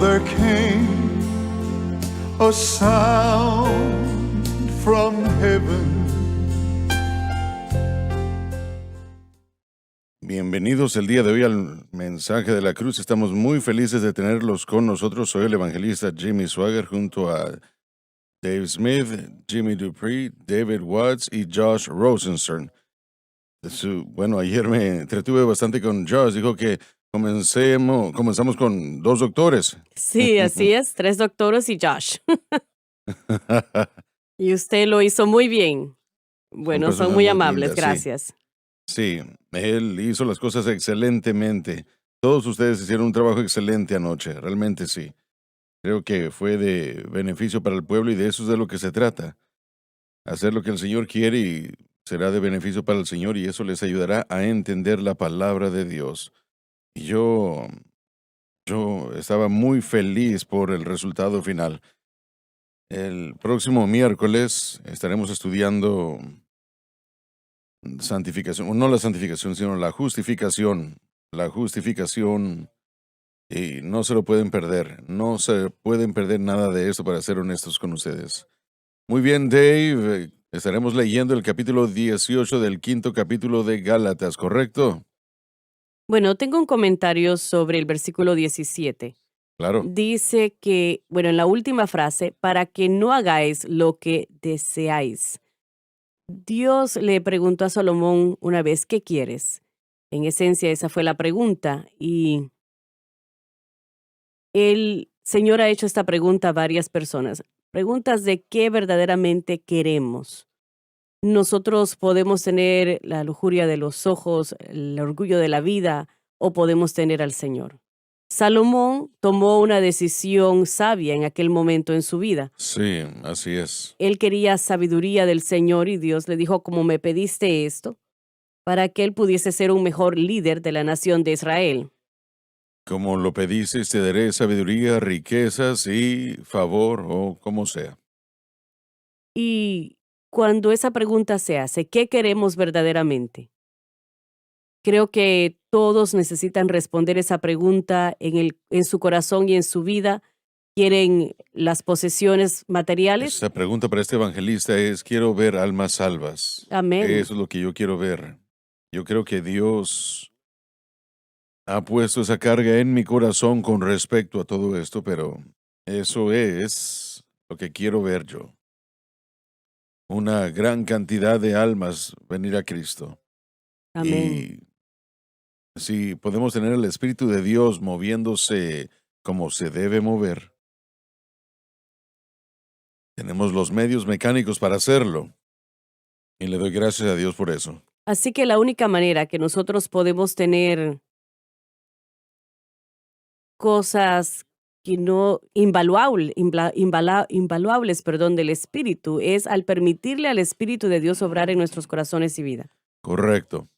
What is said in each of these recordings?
there came a sound from heaven. Bienvenidos el día de hoy al mensaje de la cruz. Estamos muy felices de tenerlos con nosotros. Soy el evangelista Jimmy Swaggart junto a Dave Smith, Jimmy Dupree, David Watts y Josh Rosenstern. Bueno, ayer me entretuve bastante con Josh. Dijo que comenzamos con 2 doctores. Sí, así es, 3 doctores y Josh. Y usted lo hizo muy bien. Bueno, son personas muy muy amables, lindas, sí. gracias. Sí, él hizo las cosas excelentemente. Todos ustedes hicieron un trabajo excelente anoche, realmente sí. Creo que fue de beneficio para el pueblo y de eso es de lo que se trata. Hacer lo que el Señor quiere y será de beneficio para el Señor y eso les ayudará a entender la palabra de Dios. Y yo estaba muy feliz por el resultado final. El próximo miércoles estaremos estudiando santificación, no la santificación, sino la justificación. La justificación, y no se lo pueden perder. No se pueden perder nada de esto, para ser honestos con ustedes. Muy bien, Dave. Estaremos leyendo el capítulo 18 del 5º capítulo de Gálatas, ¿correcto? Bueno, tengo un comentario sobre el versículo 17. Claro. Dice que, bueno, en la última frase, para que no hagáis lo que deseáis. Dios le preguntó a Salomón una vez, ¿qué quieres? En esencia, esa fue la pregunta. Y el Señor ha hecho esta pregunta a varias personas. Preguntas de qué verdaderamente queremos. Nosotros podemos tener la lujuria de los ojos, el orgullo de la vida, o podemos tener al Señor. Salomón tomó una decisión sabia en aquel momento en su vida. Sí, así es. Él quería sabiduría del Señor y Dios le dijo, como me pediste esto, para que él pudiese ser un mejor líder de la nación de Israel. Como lo pediste, te daré sabiduría, riquezas y favor, o como sea. Y cuando esa pregunta se hace, ¿qué queremos verdaderamente? Creo que todos necesitan responder esa pregunta en su corazón y en su vida. ¿Quieren las posesiones materiales? Esta pregunta para este evangelista es, quiero ver almas salvas. Amén. Eso es lo que yo quiero ver. Yo creo que Dios ha puesto esa carga en mi corazón con respecto a todo esto, pero eso es lo que quiero ver yo. Una gran cantidad de almas venir a Cristo. Amén. Y si podemos tener el Espíritu de Dios moviéndose como se debe mover, tenemos los medios mecánicos para hacerlo. Y le doy gracias a Dios por eso. Así que la única manera que nosotros podemos tener cosas que no invaluables, del Espíritu, es al permitirle al Espíritu de Dios obrar en nuestros corazones y vida. Correcto.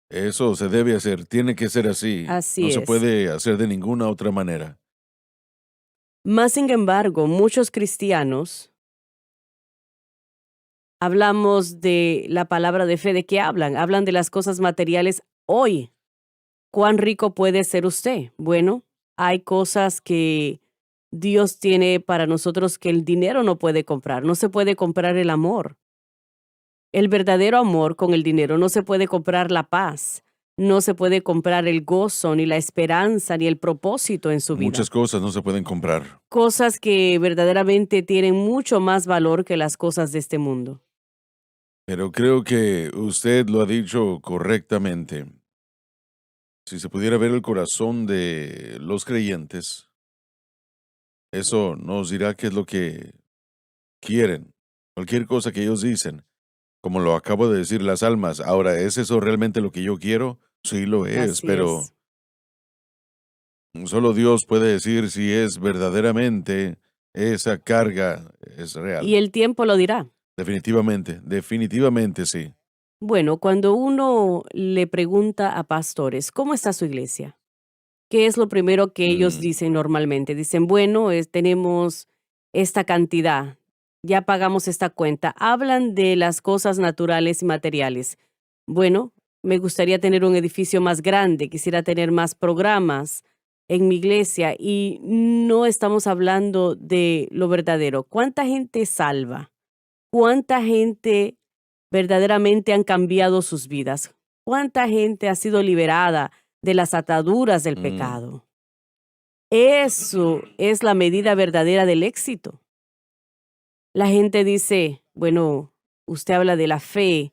Eso se debe hacer, tiene que ser así. Así No se es. puede hacer de ninguna otra manera. Más sin embargo, muchos cristianos hablamos de la palabra de fe. ¿De qué hablan? Hablan de las cosas materiales hoy. ¿Cuán rico puede ser usted? Bueno, hay cosas que Dios tiene para nosotros que el dinero no puede comprar. No se puede comprar el amor. El verdadero amor con el dinero. No se puede comprar la paz. No se puede comprar el gozo, ni la esperanza, ni el propósito en su vida. Muchas cosas no se pueden comprar. Cosas que verdaderamente tienen mucho más valor que las cosas de este mundo. Pero creo que usted lo ha dicho correctamente. Si se pudiera ver el corazón de los creyentes, eso nos dirá qué es lo que quieren. Cualquier cosa que ellos dicen, como lo acabo de decir, las almas. Ahora, ¿es eso realmente lo que yo quiero? Sí lo es, Así pero es. solo Dios puede decir si es verdaderamente esa carga es real. Y el tiempo lo dirá. Definitivamente, definitivamente sí. Bueno, cuando uno le pregunta a pastores, ¿cómo está su iglesia? ¿Qué es lo primero que ellos Mm, dicen normalmente? Dicen, bueno, tenemos esta cantidad, ya pagamos esta cuenta. Hablan de las cosas naturales y materiales. Bueno, me gustaría tener un edificio más grande, quisiera tener más programas, en mi iglesia y no estamos hablando de lo verdadero. ¿Cuánta gente salva? ¿Cuánta gente verdaderamente han cambiado sus vidas? ¿Cuánta gente ha sido liberada de las ataduras del Mm, pecado? Eso es la medida verdadera del éxito. La gente dice, bueno, usted habla de la fe.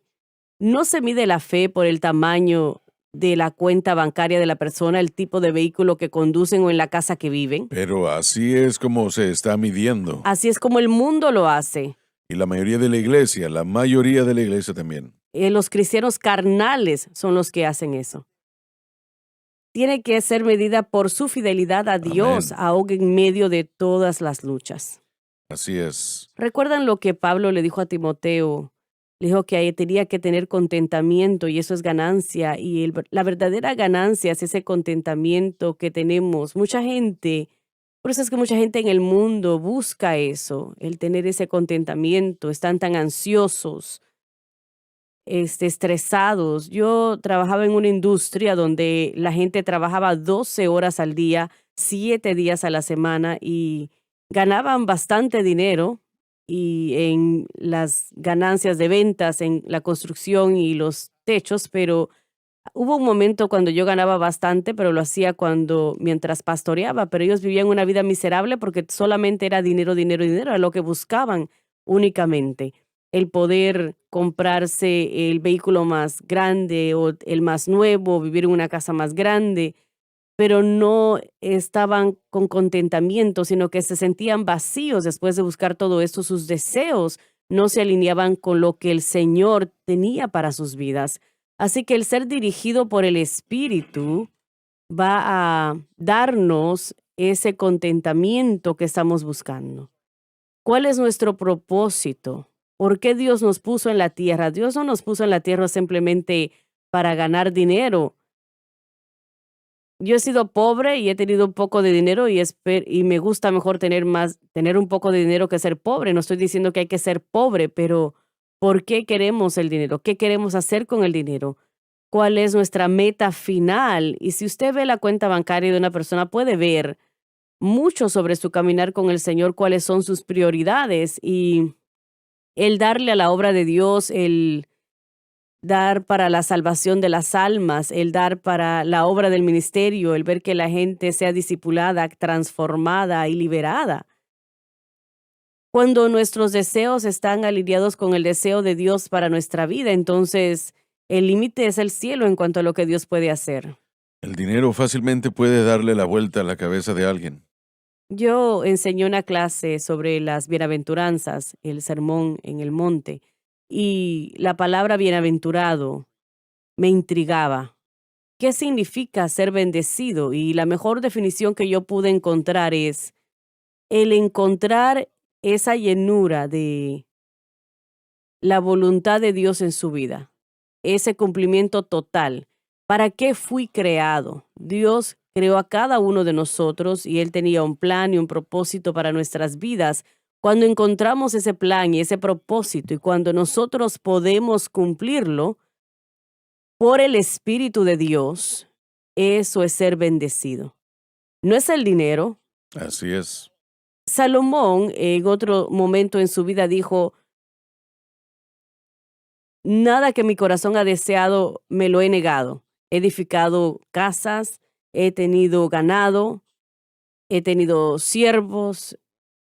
No se mide la fe por el tamaño de la cuenta bancaria de la persona, el tipo de vehículo que conducen o en la casa que viven. pero así es como se está midiendo. Así es como el mundo lo hace. Y la mayoría de la iglesia también. Los cristianos carnales son los que hacen eso. Tiene que ser medida por su fidelidad a Dios, Amén. aún en medio de todas las luchas. Así es. ¿Recuerdan lo que Pablo le dijo a Timoteo? Le dijo que tenía que tener contentamiento y eso es ganancia. Y la verdadera ganancia es ese contentamiento que tenemos. Mucha gente, por eso es que mucha gente en el mundo busca eso, el tener ese contentamiento. Están tan ansiosos, estresados. Yo trabajaba en una industria donde la gente trabajaba 12 horas al día, 7 días a la semana y ganaban bastante dinero y en las ganancias de ventas, en la construcción y los techos, pero hubo un momento cuando yo ganaba bastante, pero lo hacía mientras pastoreaba, pero ellos vivían una vida miserable porque solamente era dinero, dinero, dinero, era lo que buscaban únicamente. El poder comprarse el vehículo más grande o el más nuevo, vivir en una casa más grande, pero no estaban con contentamiento, sino que se sentían vacíos después de buscar todo esto. Sus deseos no se alineaban con lo que el Señor tenía para sus vidas. Así que el ser dirigido por el Espíritu va a darnos ese contentamiento que estamos buscando. ¿Cuál es nuestro propósito? ¿Por qué Dios nos puso en la tierra? Dios no nos puso en la tierra simplemente para ganar dinero. Yo he sido pobre y he tenido un poco de dinero y me gusta mejor tener un poco de dinero que ser pobre. No estoy diciendo que hay que ser pobre, pero ¿por qué queremos el dinero? ¿Qué queremos hacer con el dinero? ¿Cuál es nuestra meta final? Y si usted ve la cuenta bancaria de una persona, puede ver mucho sobre su caminar con el Señor, cuáles son sus prioridades y el darle a la obra de Dios, el dar para la salvación de las almas, el dar para la obra del ministerio, el ver que la gente sea discipulada, transformada y liberada. Cuando nuestros deseos están alineados con el deseo de Dios para nuestra vida, entonces el límite es el cielo en cuanto a lo que Dios puede hacer. El dinero fácilmente puede darle la vuelta a la cabeza de alguien. Yo enseñé una clase sobre las bienaventuranzas, el sermón en el monte, y la palabra bienaventurado me intrigaba. ¿Qué significa ser bendecido? Y la mejor definición que yo pude encontrar es el encontrar esa llenura de la voluntad de Dios en su vida, ese cumplimiento total. ¿Para qué fui creado? Dios creó a cada uno de nosotros y Él tenía un plan y un propósito para nuestras vidas. Cuando encontramos ese plan y ese propósito y cuando nosotros podemos cumplirlo por el Espíritu de Dios, eso es ser bendecido. No es el dinero. Así es. Salomón en otro momento en su vida dijo, nada que mi corazón ha deseado me lo he negado. He edificado casas, he tenido ganado, he tenido siervos,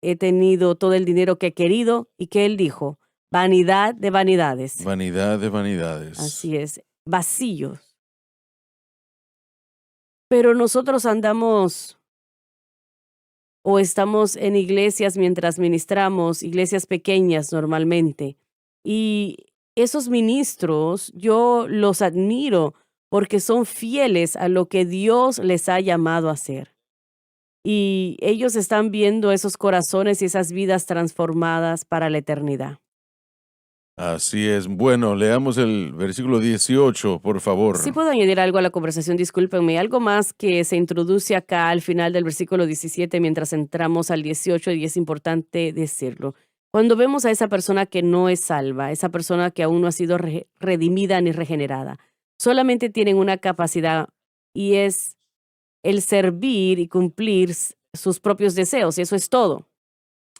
he tenido todo el dinero que he querido. ¿Y que él dijo? Vanidad de vanidades. Vanidad de vanidades. Así es, vacíos. Pero nosotros andamos o estamos en iglesias mientras ministramos, iglesias pequeñas normalmente. Y esos ministros, yo los admiro porque son fieles a lo que Dios les ha llamado a hacer. Y ellos están viendo esos corazones y esas vidas transformadas para la eternidad. Así es. Bueno, leamos el versículo 18, por Sí favor. puedo añadir algo a la conversación, discúlpenme, algo más que se introduce acá al final del versículo 17 mientras entramos al 18 y es importante decirlo. Cuando vemos a esa persona que no es salva, esa persona que aún no ha sido redimida ni regenerada, solamente tienen una capacidad y es el servir y cumplir sus propios deseos, y eso es todo.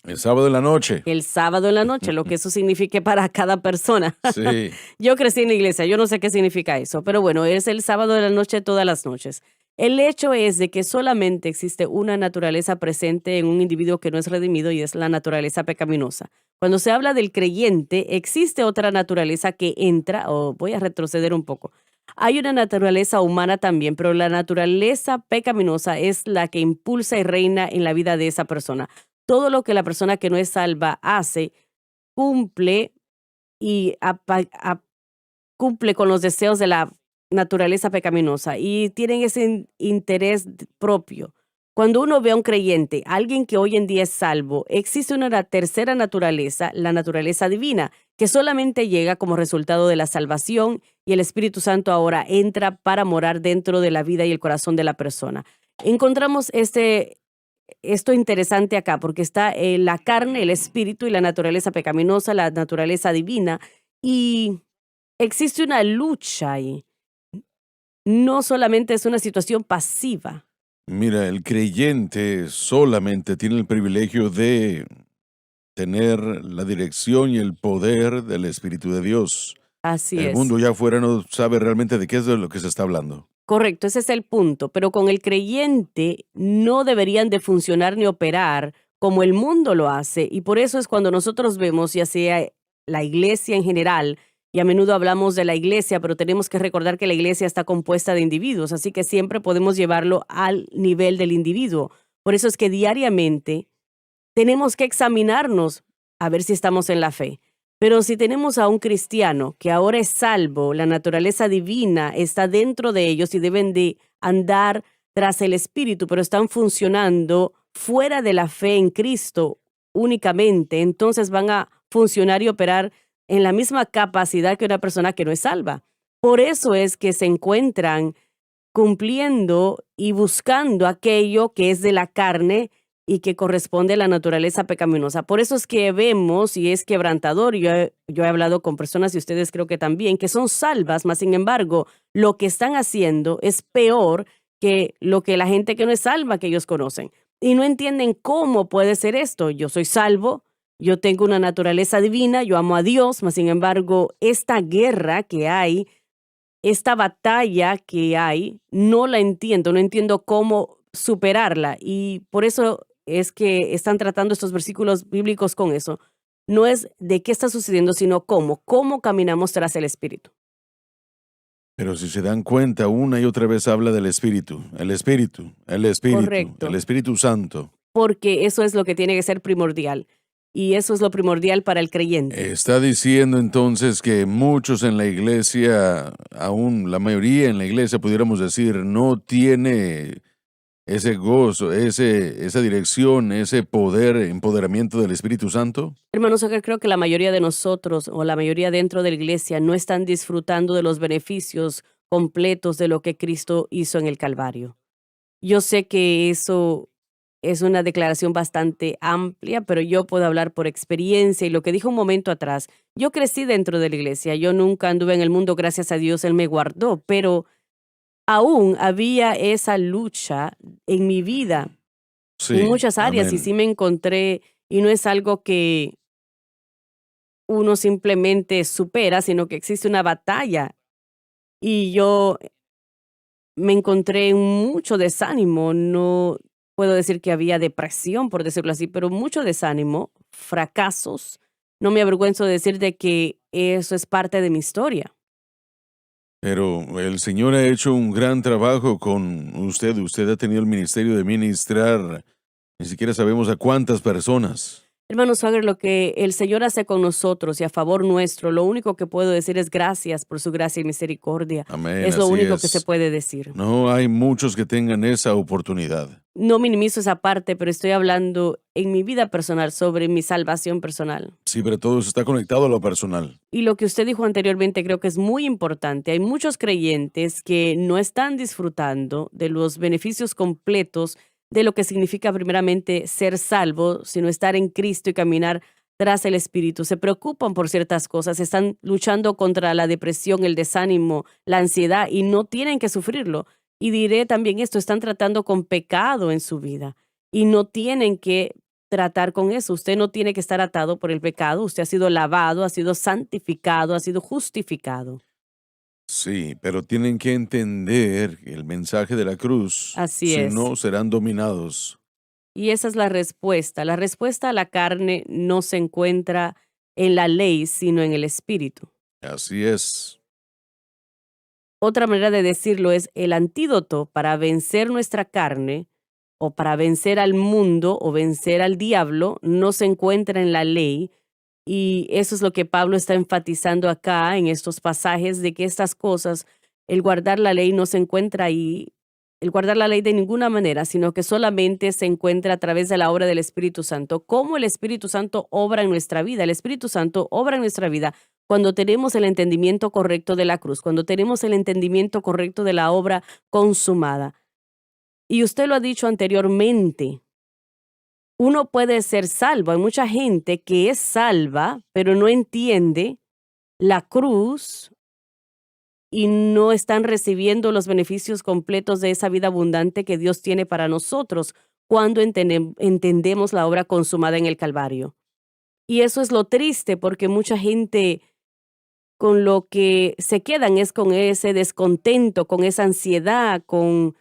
El sábado en la noche. El sábado en la noche, lo que eso signifique para cada persona. Sí. Yo crecí en la iglesia, yo no sé qué significa eso, pero bueno, es el sábado de la noche todas las noches. El hecho es de que solamente existe una naturaleza presente en un individuo que no es redimido y es la naturaleza pecaminosa. Cuando se habla del creyente, existe otra naturaleza que entra, o voy a retroceder un poco. Hay una naturaleza humana también, pero la naturaleza pecaminosa es la que impulsa y reina en la vida de esa persona. Todo lo que la persona que no es salva hace, cumple y cumple con los deseos de la naturaleza pecaminosa y tienen ese interés propio. Cuando uno ve a un creyente, alguien que hoy en día es salvo, existe una tercera naturaleza, la naturaleza divina, que solamente llega como resultado de la salvación y el Espíritu Santo ahora entra para morar dentro de la vida y el corazón de la persona. Encontramos esto interesante acá, porque está la carne, el espíritu y la naturaleza pecaminosa, la naturaleza divina, y existe una lucha ahí. No solamente es una situación pasiva. Mira, el creyente solamente tiene el privilegio de tener la dirección y el poder del Espíritu de Dios. Así El es. mundo ya afuera no sabe realmente de qué es de lo que se está hablando. Correcto, ese es el punto. Pero con el creyente no deberían de funcionar ni operar como el mundo lo hace. Y por eso es cuando nosotros vemos, ya sea la iglesia en general, y a menudo hablamos de la iglesia, pero tenemos que recordar que la iglesia está compuesta de individuos, así que siempre podemos llevarlo al nivel del individuo. Por eso es que diariamente tenemos que examinarnos a ver si estamos en la fe. Pero si tenemos a un cristiano que ahora es salvo, la naturaleza divina está dentro de ellos y deben de andar tras el Espíritu, pero están funcionando fuera de la fe en Cristo únicamente, entonces van a funcionar y operar en la misma capacidad que una persona que no es salva. Por eso es que se encuentran cumpliendo y buscando aquello que es de la carne y que corresponde a la naturaleza pecaminosa. Por eso es que vemos, y es quebrantador, yo he hablado con personas, y ustedes creo que también, que son salvas, mas sin embargo, lo que están haciendo es peor que lo que la gente que no es salva que ellos conocen. Y no entienden cómo puede ser esto. Yo soy salvo, yo tengo una naturaleza divina, yo amo a Dios, mas sin embargo, esta guerra que hay, esta batalla que hay, no la entiendo, no entiendo cómo superarla. Y por eso es que están tratando estos versículos bíblicos con eso. No es de qué está sucediendo, sino cómo caminamos tras el Espíritu. Pero si se dan cuenta, una y otra vez habla del Espíritu, el Espíritu, el Espíritu, Correcto. el Espíritu Santo. Porque eso es lo que tiene que ser primordial. Y eso es lo primordial para el creyente. Está diciendo entonces que muchos en la iglesia, aún la mayoría en la iglesia, pudiéramos decir, no tiene ese gozo, esa dirección, ese poder, empoderamiento del Espíritu Santo. Hermanos, yo creo que la mayoría de nosotros o la mayoría dentro de la iglesia no están disfrutando de los beneficios completos de lo que Cristo hizo en el Calvario. Yo sé que eso es una declaración bastante amplia, pero yo puedo hablar por experiencia y lo que dijo un momento atrás. Yo crecí dentro de la iglesia, yo nunca anduve en el mundo, gracias a Dios, Él me guardó, pero aún había esa lucha en mi vida, Sí, en muchas áreas, y amén. sí me encontré, y no es algo que uno simplemente supera, sino que existe una batalla. Y yo me encontré en mucho desánimo, no puedo decir que había depresión, por decirlo así, pero mucho desánimo, fracasos. No me avergüenzo de decir de que eso es parte de mi historia. Pero el Señor ha hecho un gran trabajo con usted. Usted ha tenido el ministerio de ministrar. Ni siquiera sabemos a cuántas personas. Hermano Swagger, lo que el Señor hace con nosotros y a favor nuestro, lo único que puedo decir es gracias por su gracia y misericordia. Amén. Es lo así único es. que se puede decir. No hay muchos que tengan esa oportunidad. No minimizo esa parte, pero estoy hablando en mi vida personal sobre mi salvación personal. Sí, pero todo eso está conectado a lo personal. Y lo que usted dijo anteriormente creo que es muy importante. Hay muchos creyentes que no están disfrutando de los beneficios completos de lo que significa primeramente ser salvo, sino estar en Cristo y caminar tras el Espíritu. Se preocupan por ciertas cosas, están luchando contra la depresión, el desánimo, la ansiedad y no tienen que sufrirlo. Y diré también esto, están tratando con pecado en su vida y no tienen que tratar con eso. Usted no tiene que estar atado por el pecado. Usted ha sido lavado, ha sido santificado, ha sido justificado. Sí, pero tienen que entender el mensaje de la cruz, Así si es. no serán dominados. Y esa es la respuesta. La respuesta a la carne no se encuentra en la ley, sino en el espíritu. Así es. Otra manera de decirlo es el antídoto para vencer nuestra carne o para vencer al mundo o vencer al diablo no se encuentra en la ley. Y eso es lo que Pablo está enfatizando acá en estos pasajes de que estas cosas, el guardar la ley no se encuentra ahí, el guardar la ley de ninguna manera, sino que solamente se encuentra a través de la obra del Espíritu Santo. ¿Cómo el Espíritu Santo obra en nuestra vida? El Espíritu Santo obra en nuestra vida cuando tenemos el entendimiento correcto de la cruz, cuando tenemos el entendimiento correcto de la obra consumada. Y usted lo ha dicho anteriormente, uno puede ser salvo. Hay mucha gente que es salva, pero no entiende la cruz y no están recibiendo los beneficios completos de esa vida abundante que Dios tiene para nosotros cuando entendemos la obra consumada en el Calvario. Y eso es lo triste porque mucha gente con lo que se quedan es con ese descontento, con esa ansiedad, con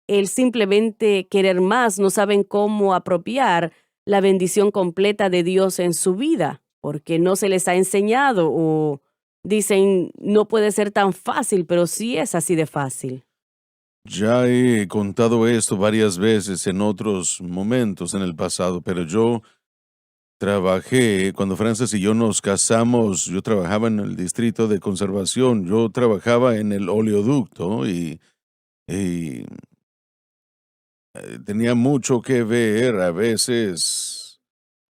el simplemente querer más, no saben cómo apropiar la bendición completa de Dios en su vida, porque no se les ha enseñado o dicen no puede ser tan fácil, pero sí es así de fácil. Ya he contado esto varias veces en otros momentos en el pasado, pero yo trabajé, cuando Frances y yo nos casamos, yo trabajaba en el distrito de conservación, yo trabajaba en el oleoducto y tenía mucho que ver, a veces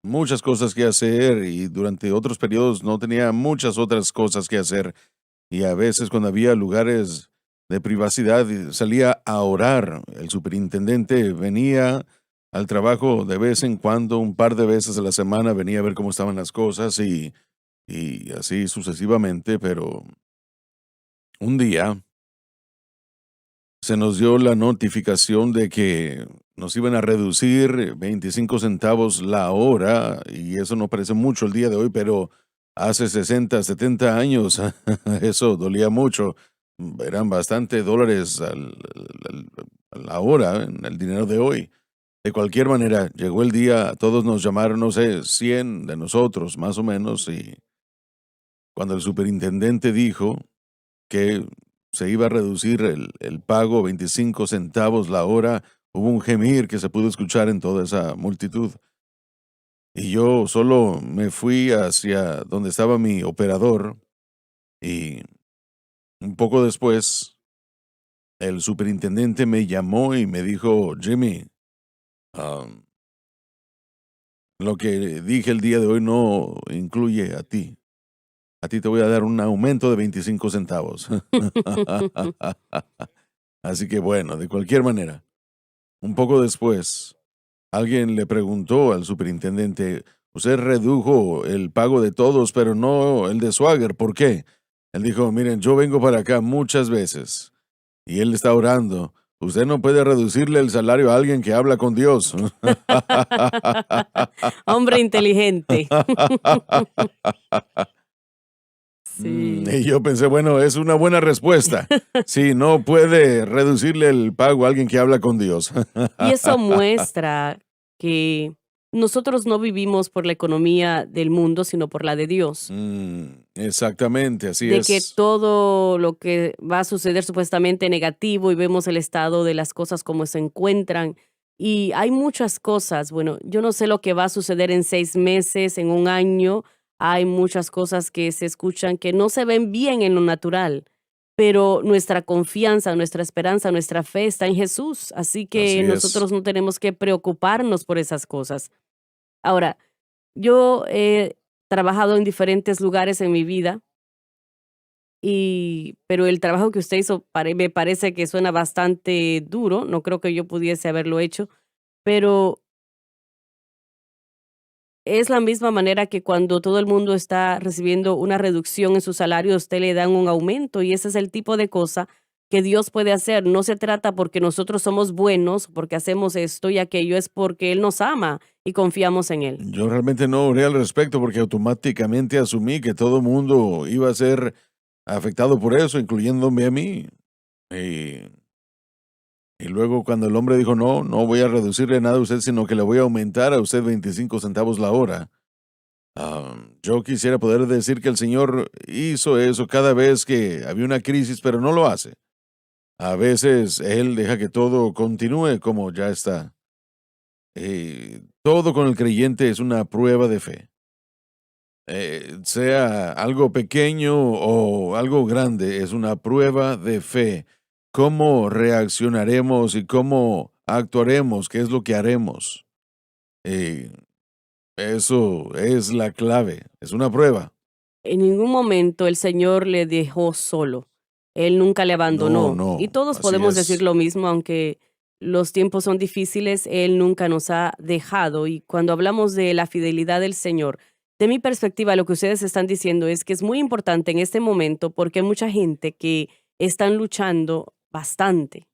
muchas cosas que hacer y durante otros periodos no tenía muchas otras cosas que hacer y a veces cuando había lugares de privacidad salía a orar. El superintendente venía al trabajo de vez en cuando, un par de veces a la semana, venía a ver cómo estaban las cosas y así sucesivamente, pero un día se nos dio la notificación de que nos iban a reducir 25 centavos la hora, y eso no parece mucho el día de hoy, pero hace 60, 70 años eso dolía mucho. Eran bastante dólares a la hora en el dinero de hoy. De cualquier manera, llegó el día, todos nos llamaron, no sé, 100 de nosotros, más o menos, y cuando el superintendente dijo que se iba a reducir el pago 25 centavos la hora, hubo un gemir que se pudo escuchar en toda esa multitud. Y yo solo me fui hacia donde estaba mi operador y un poco después el superintendente me llamó y me dijo, Jimmy, um, lo que dije el día de hoy no incluye a ti. A ti te voy a dar un aumento de 25 centavos. Así que bueno, de cualquier manera, un poco después, alguien le preguntó al superintendente, usted redujo el pago de todos, pero no el de Swagger, ¿por qué? Él dijo, miren, yo vengo para acá muchas veces y él está orando. Usted no puede reducirle el salario a alguien que habla con Dios. Hombre inteligente. Sí. Y yo pensé, bueno, es una buena respuesta. Sí, no puede reducirle el pago a alguien que habla con Dios. Y eso muestra que nosotros no vivimos por la economía del mundo, sino por la de Dios. Exactamente, así De que es. todo lo que va a suceder supuestamente negativo y vemos el estado de las cosas como se encuentran. Y hay muchas cosas, bueno, yo no sé lo que va a suceder en 6 meses, en un año. Hay muchas cosas que se escuchan que no se ven bien en lo natural, pero nuestra confianza, nuestra esperanza, nuestra fe está en Jesús. Así que Así es. nosotros no tenemos que preocuparnos por esas cosas. Ahora, yo he trabajado en diferentes lugares en mi vida pero el trabajo que usted hizo me parece que suena bastante duro, no creo que yo pudiese haberlo hecho, pero es la misma manera que cuando todo el mundo está recibiendo una reducción en su salario, a usted le dan un aumento y ese es el tipo de cosa que Dios puede hacer. No se trata porque nosotros somos buenos, porque hacemos esto y aquello, es porque Él nos ama y confiamos en Él. Yo realmente no oré al respecto porque automáticamente asumí que todo mundo iba a ser afectado por eso, incluyéndome a mí. Y, y luego cuando el hombre dijo, no, no voy a reducirle nada a usted, sino que le voy a aumentar a usted 25 centavos la hora. Yo quisiera poder decir que el Señor hizo eso cada vez que había una crisis, pero no lo hace. A veces Él deja que todo continúe como ya está. Todo con el creyente es una prueba de fe. Sea algo pequeño o algo grande, es una prueba de fe. ¿Cómo reaccionaremos y cómo actuaremos? ¿Qué es lo que haremos? Eh, Eso es la clave. Es una prueba. En ningún momento el Señor le dejó solo. Él nunca le No, abandonó. Y no, todos así podemos decir es. lo mismo, aunque los tiempos son difíciles, Él nunca nos ha dejado. Y cuando hablamos de la fidelidad del Señor, de mi perspectiva, lo que ustedes están diciendo es que es muy importante en este momento porque hay mucha gente que están luchando bastante.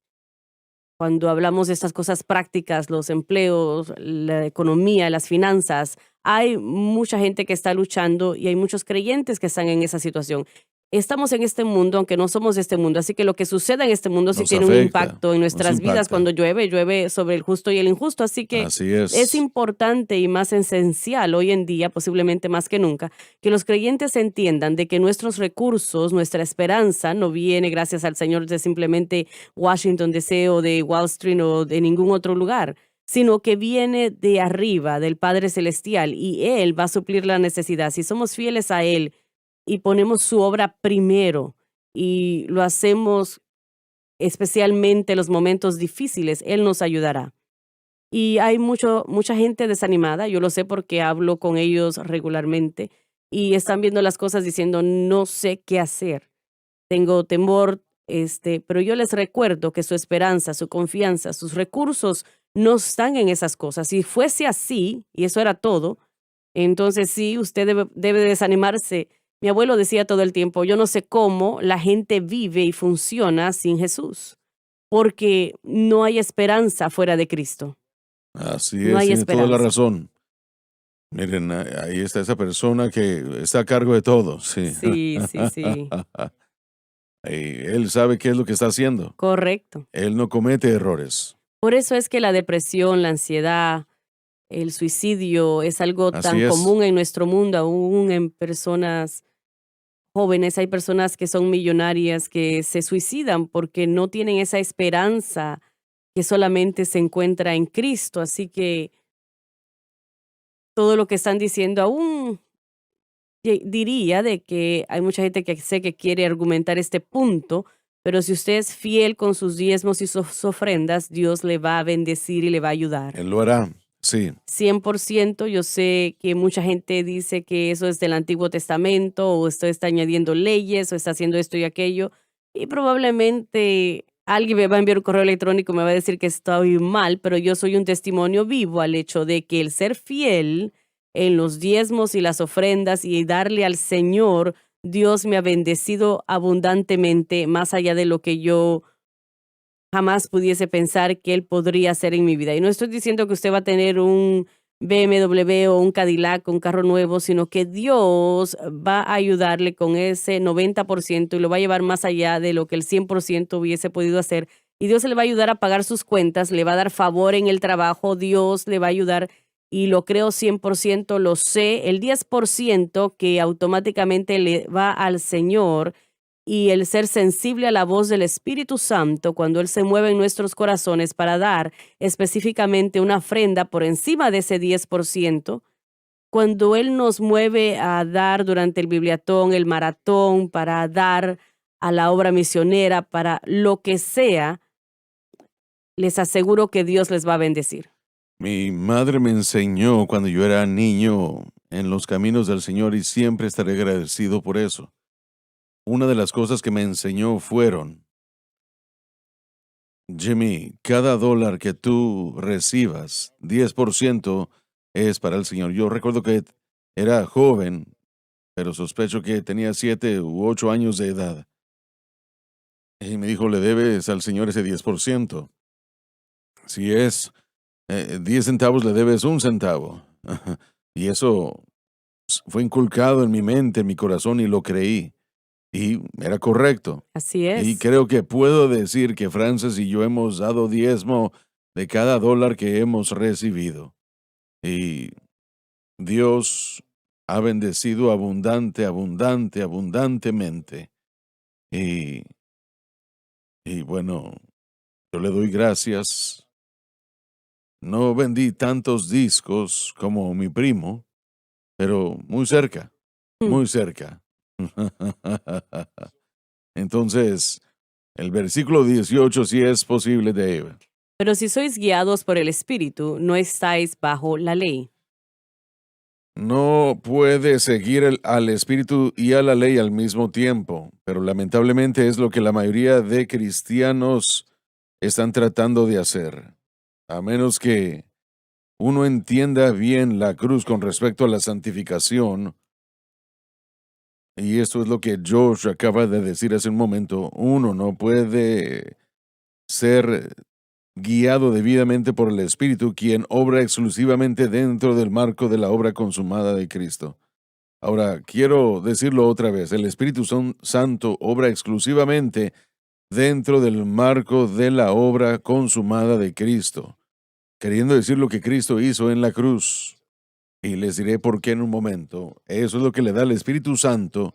Cuando hablamos de estas cosas prácticas, los empleos, la economía, las finanzas, hay mucha gente que está luchando y hay muchos creyentes que están en esa situación. Estamos en este mundo, aunque no somos de este mundo, así que lo que suceda en este mundo sí Nos tiene un afecta, impacto en nos nuestras vidas. Cuando impacta. llueve, llueve sobre el justo y el injusto, así que Así es es. importante y más esencial hoy en día, posiblemente más que nunca, que los creyentes entiendan de que nuestros recursos, nuestra esperanza no viene gracias al Señor de simplemente Washington DC o de Wall Street o de ningún otro lugar, sino que viene de arriba, del Padre Celestial, y Él va a suplir la necesidad. Si somos fieles a Él y ponemos su obra primero y lo hacemos especialmente en los momentos difíciles, Él nos ayudará. Y hay mucha gente desanimada, yo lo sé porque hablo con ellos regularmente y están viendo las cosas diciendo, no sé qué hacer, tengo temor, pero yo les recuerdo que su esperanza, su confianza, sus recursos no están en esas cosas. Si fuese así, y eso era todo, entonces sí, usted debe desanimarse. Mi abuelo decía todo el tiempo, yo no sé cómo la gente vive y funciona sin Jesús, porque no hay esperanza fuera de Cristo. Así No es, hay tiene toda la esperanza. razón. Miren, ahí está esa persona que está a cargo de todo, sí. Sí, sí, sí, Y él sabe qué es lo que está haciendo. correcto. Él no comete errores. Por eso es que la depresión, la ansiedad, el suicidio es algo tan Así es. común en nuestro mundo, aún en personas jóvenes. Hay personas que son millonarias que se suicidan porque no tienen esa esperanza que solamente se encuentra en Cristo. Así que todo lo que están diciendo aún diría de que hay mucha gente que sé que quiere argumentar este punto, pero si usted es fiel con sus diezmos y sus ofrendas, Dios le va a bendecir y le va a ayudar. Él lo hará. Sí. 100%, yo sé que mucha gente dice que eso es del Antiguo Testamento, o esto está añadiendo leyes, o está haciendo esto y aquello, y probablemente alguien me va a enviar un correo electrónico y me va a decir que estoy mal, pero yo soy un testimonio vivo al hecho de que el ser fiel en los diezmos y las ofrendas y darle al Señor, Dios me ha bendecido abundantemente, más allá de lo que yo jamás pudiese pensar que él podría hacer en mi vida. Y no estoy diciendo que usted va a tener un BMW o un Cadillac, un carro nuevo, sino que Dios va a ayudarle con ese 90% y lo va a llevar más allá de lo que el 100% hubiese podido hacer. Y Dios le va a ayudar a pagar sus cuentas, le va a dar favor en el trabajo, Dios le va a ayudar y lo creo 100%, lo sé, el 10% que automáticamente le va al Señor y el ser sensible a la voz del Espíritu Santo cuando Él se mueve en nuestros corazones para dar específicamente una ofrenda por encima de ese 10%, cuando Él nos mueve a dar durante el bibliatón, el maratón, para dar a la obra misionera, para lo que sea, les aseguro que Dios les va a bendecir. Mi madre me enseñó cuando yo era niño en los caminos del Señor y siempre estaré agradecido por eso. Una de las cosas que me enseñó fueron, Jimmy, cada dólar que tú recibas, 10% es para el Señor. Yo recuerdo que era joven, pero sospecho que tenía 7 u 8 años de edad. Y me dijo, le debes al Señor ese 10%. Si es 10 centavos, le debes un centavo. Y eso fue inculcado en mi mente, en mi corazón, y lo creí. Y era correcto. Así Y es. creo que puedo decir que Frances y yo hemos dado diezmo de cada dólar que hemos recibido. Y Dios ha bendecido abundantemente. Y, y bueno, yo le doy gracias. No vendí tantos discos como mi primo, pero muy cerca, Mm. muy cerca. Entonces, el versículo 18 sí es posible, Dave. Pero si sois guiados por el Espíritu, no estáis bajo la ley. No puede seguir al Espíritu y a la ley al mismo tiempo, pero lamentablemente es lo que la mayoría de cristianos están tratando de hacer. A menos que uno entienda bien la cruz con respecto a la santificación, y esto es lo que Josh acaba de decir hace un momento, uno no puede ser guiado debidamente por el Espíritu, quien obra exclusivamente dentro del marco de la obra consumada de Cristo. Ahora, quiero decirlo otra vez, el Espíritu Santo obra exclusivamente dentro del marco de la obra consumada de Cristo, queriendo decir lo que Cristo hizo en la cruz. Y les diré por qué en un momento. Eso es lo que le da al Espíritu Santo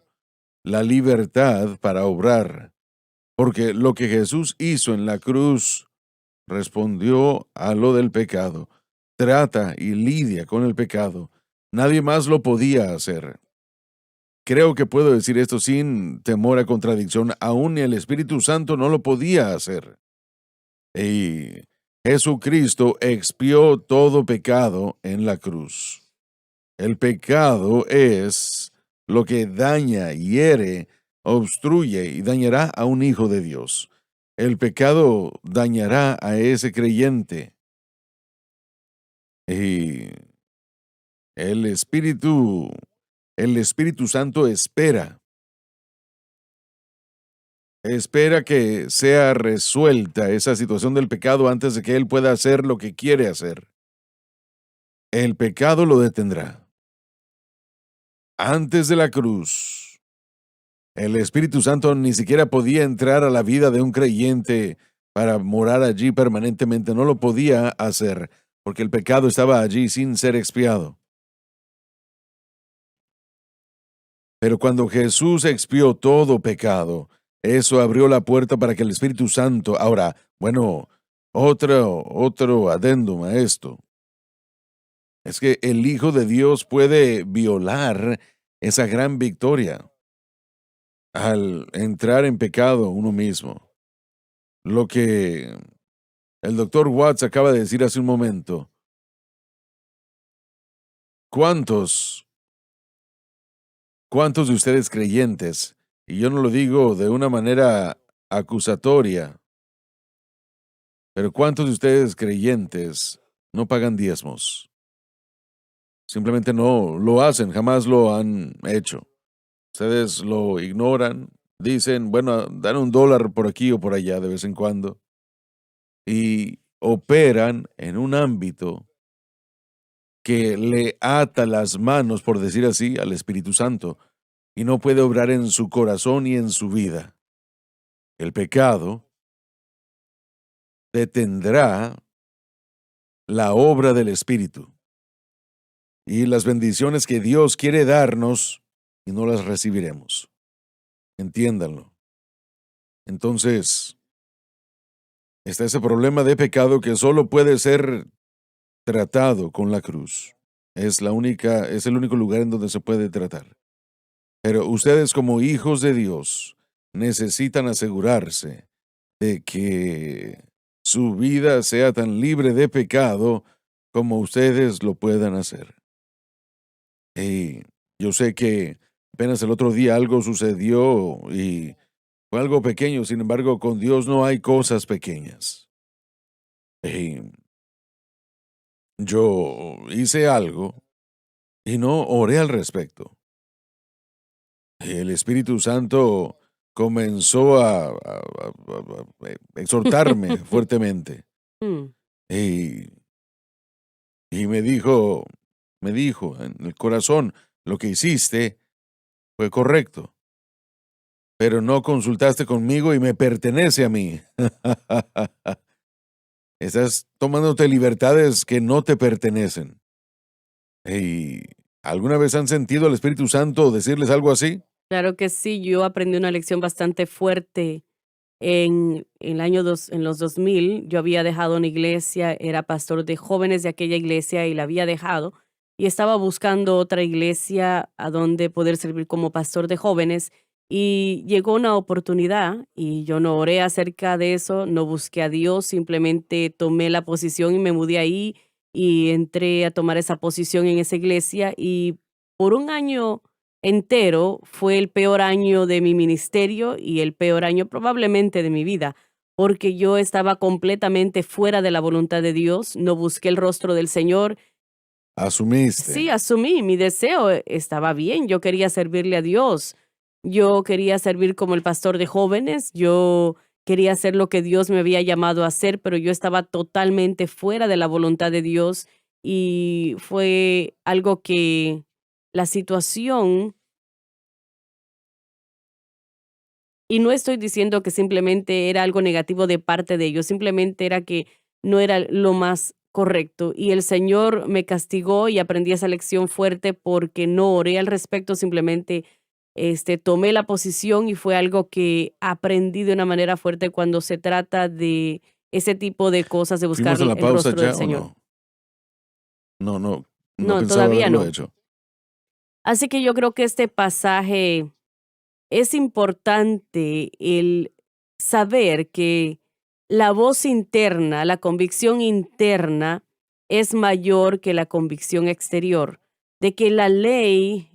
la libertad para obrar, porque lo que Jesús hizo en la cruz respondió a lo del pecado, trata y lidia con el pecado. Nadie más lo podía hacer. Creo que puedo decir esto sin temor a contradicción, aún ni el Espíritu Santo no lo podía hacer. Y Jesucristo expió todo pecado en la cruz. El pecado es lo que daña, hiere, obstruye y dañará a un hijo de Dios. El pecado dañará a ese creyente. Y el Espíritu, el Espíritu Santo espera que sea resuelta esa situación del pecado antes de que Él pueda hacer lo que quiere hacer. El pecado lo detendrá. Antes de la cruz, el Espíritu Santo ni siquiera podía entrar a la vida de un creyente para morar allí permanentemente. No lo podía hacer porque el pecado estaba allí sin ser expiado. Pero cuando Jesús expió todo pecado, eso abrió la puerta para que el Espíritu Santo, ahora, bueno, otro adendum a esto, es que el Hijo de Dios puede violar esa gran victoria al entrar en pecado uno mismo. Lo que el doctor Watts acaba de decir hace un momento, ¿cuántos, cuántos de ustedes creyentes, y yo no lo digo de una manera acusatoria, pero ¿cuántos de ustedes creyentes no pagan diezmos? Simplemente no lo hacen, jamás lo han hecho. Ustedes lo ignoran, dicen, bueno, dan un dólar por aquí o por allá de vez en cuando y operan en un ámbito que le ata las manos, por decir así, al Espíritu Santo y no puede obrar en su corazón y en su vida. El pecado detendrá la obra del Espíritu y las bendiciones que Dios quiere darnos y no las recibiremos. Entiéndanlo. Entonces, está ese problema de pecado que solo puede ser tratado con la cruz. Es el único lugar en donde se puede tratar. Pero ustedes como hijos de Dios necesitan asegurarse de que su vida sea tan libre de pecado como ustedes lo puedan hacer. Y yo sé que apenas el otro día algo sucedió y fue algo pequeño, sin embargo, con Dios no hay cosas pequeñas. Y yo hice algo y no oré al respecto. El Espíritu Santo comenzó a exhortarme fuertemente. Mm, Y, y me dijo en el corazón, lo que hiciste fue correcto, pero no consultaste conmigo y me pertenece a mí. Estás tomándote libertades que no te pertenecen. ¿Y alguna vez han sentido al Espíritu Santo decirles algo así? claro que sí, yo aprendí una lección bastante fuerte en el año en los 2000. Yo había dejado una iglesia, era pastor de jóvenes de aquella iglesia y la había dejado, y estaba buscando otra iglesia a donde poder servir como pastor de jóvenes, y llegó una oportunidad y yo no oré acerca de eso, no busqué a Dios, simplemente tomé la posición y me mudé ahí y entré a tomar esa posición en esa iglesia, y por un año entero fue el peor año de mi ministerio y el peor año probablemente de mi vida, porque yo estaba completamente fuera de la voluntad de Dios, no busqué el rostro del Señor. Asumiste. Sí, asumí, mi deseo estaba bien, yo quería servirle a Dios, yo quería servir como el pastor de jóvenes, yo quería hacer lo que Dios me había llamado a hacer, pero yo estaba totalmente fuera de la voluntad de Dios, y fue algo que la situación. Y no estoy diciendo que simplemente era algo negativo de parte de ellos, simplemente era que no era lo más correcto. Y el Señor me castigó y aprendí esa lección fuerte porque no oré al respecto, simplemente tomé la posición, y fue algo que aprendí de una manera fuerte cuando se trata de ese tipo de cosas, de buscar ¿Fuimos a la el pausa rostro del ya o Señor. no? No, no, no No, pensaba todavía haberlo no. hecho. Así que yo creo que este pasaje es importante el saber que la voz interna, la convicción interna es mayor que la convicción exterior, de que la ley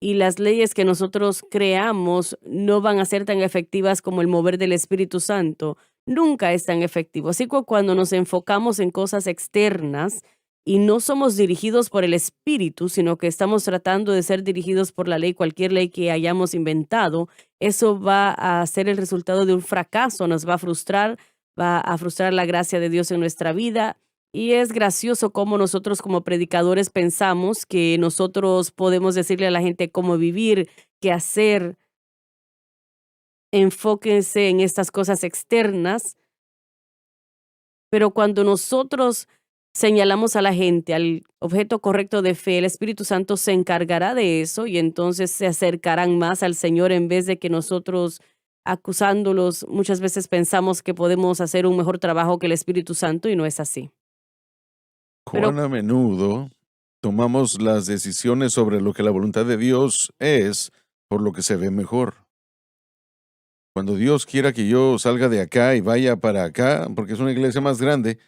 y las leyes que nosotros creamos no van a ser tan efectivas como el mover del Espíritu Santo. Nunca es tan efectivo. Así que cuando nos enfocamos en cosas externas y no somos dirigidos por el Espíritu, sino que estamos tratando de ser dirigidos por la ley, cualquier ley que hayamos inventado, eso va a ser el resultado de un fracaso, nos va a frustrar la gracia de Dios en nuestra vida. Y es gracioso cómo nosotros como predicadores pensamos que nosotros podemos decirle a la gente cómo vivir, qué hacer. Enfóquense en estas cosas externas, pero cuando nosotros señalamos a la gente al objeto correcto de fe, el Espíritu Santo se encargará de eso, y entonces se acercarán más al Señor en vez de que nosotros, acusándolos, muchas veces pensamos que podemos hacer un mejor trabajo que el Espíritu Santo, y no es así. Pero ¿Cuán a menudo tomamos las decisiones sobre lo que la voluntad de Dios es por lo que se ve mejor? Cuando Dios quiera que yo salga de acá y vaya para acá, porque es una iglesia más grande,